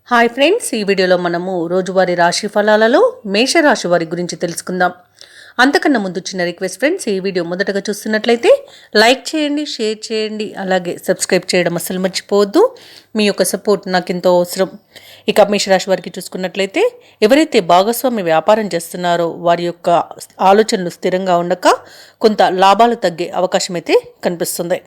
Hi friends, ఈ వీడియోలో మనము రోజువారీ రాశి ఫలాలలో మేషరాశి వారి గురించి తెలుసుకుందాం. అంతకన్నా ముందు చిన్న రిక్వెస్ట్ ఫ్రెండ్స్, ఈ వీడియో మొదటగా చూస్తున్నట్లయితే లైక్ చేయండి, షేర్ చేయండి, అలాగే సబ్స్క్రైబ్ చేయడం అస్సలు మర్చిపోవద్దు. మీ యొక్క సపోర్ట్ నాకు ఎంతో అవసరం. ఇక మేషరాశి వారికి చూసుకున్నట్లయితే ఎవరైతే భాగస్వామి వ్యాపారం చేస్తున్నారో వారి యొక్క ఆలోచనలు స్థిరంగా ఉండక కొంత లాభాలు తగ్గే అవకాశం అయితే కనిపిస్తుంది.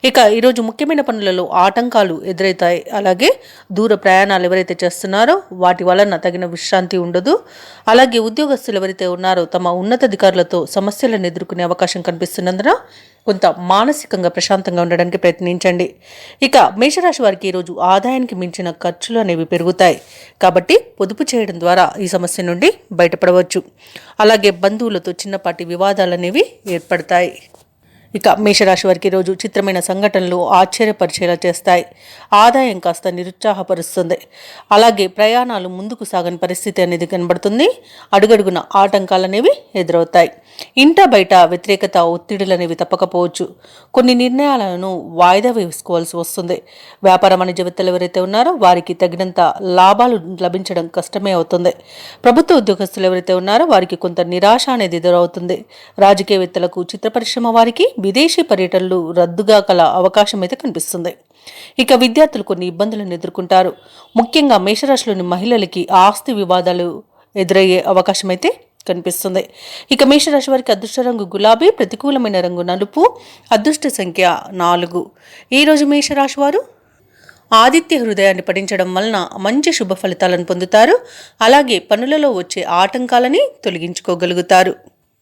ఇక ఈరోజు ముఖ్యమైన పనులలో ఆటంకాలు ఎదురవుతాయి. అలాగే దూర ప్రయాణాలు ఎవరైతే చేస్తున్నారో వాటి వలన తగిన విశ్రాంతి ఉండదు. అలాగే ఉద్యోగస్తులు ఎవరైతే ఉన్నారో తమ ఉన్నతాధికారులతో సమస్యలను ఎదుర్కొనే అవకాశం కనిపిస్తున్నందున కొంత మానసికంగా ప్రశాంతంగా ఉండడానికి ప్రయత్నించండి. ఇక మేషరాశి వారికి ఈరోజు ఆదాయానికి మించిన ఖర్చులు అనేవి పెరుగుతాయి. కాబట్టి పొదుపు చేయడం ద్వారా ఈ సమస్య నుండి బయటపడవచ్చు. అలాగే బంధువులతో చిన్నపాటి వివాదాలు అనేవి ఏర్పడతాయి. ఇక మేషరాశి వారికి రోజు చిత్రమైన సంఘటనలు ఆశ్చర్యపరిచేలా చేస్తాయి. ఆదాయం కాస్త నిరుత్సాహపరుస్తుంది. అలాగే ప్రయాణాలు ముందుకు సాగని పరిస్థితి అనేది కనబడుతుంది. అడుగడుగున ఆటంకాలు అనేవి ఎదురవుతాయి. ఇంట బయట వ్యతిరేకత, ఒత్తిడులు అనేవి తప్పకపోవచ్చు. కొన్ని నిర్ణయాలను వాయిదా వేసుకోవాల్సి వస్తుంది. వ్యాపార వాణిజ్యవేత్తలు ఎవరైతే ఉన్నారో వారికి తగినంత లాభాలు లభించడం కష్టమే అవుతుంది. ప్రభుత్వ ఉద్యోగస్తులు ఎవరైతే ఉన్నారో వారికి కొంత నిరాశ అనేది ఎదురవుతుంది. రాజకీయవేత్తలకు, చిత్ర పరిశ్రమ వారికి విదేశీ పర్యటనలు రద్దుగా గల అవకాశం అయితే కనిపిస్తుంది. ఇక విద్యార్థులు కొన్ని ఇబ్బందులను ఎదుర్కొంటారు. ముఖ్యంగా మేషరాశిలోని మహిళలకి ఆస్తి వివాదాలు ఎదురయ్యే అవకాశం అయితే కనిపిస్తుంది. ఇక మేషరాశి వారికి అదృష్ట రంగు గులాబీ, ప్రతికూలమైన రంగు నలుపు, అదృష్ట సంఖ్య 4. ఈరోజు మేషరాశి వారు ఆదిత్య హృదయాన్ని పఠించడం వలన మంచి శుభ ఫలితాలను పొందుతారు. అలాగే పనులలో వచ్చే ఆటంకాలని తొలగించుకోగలుగుతారు.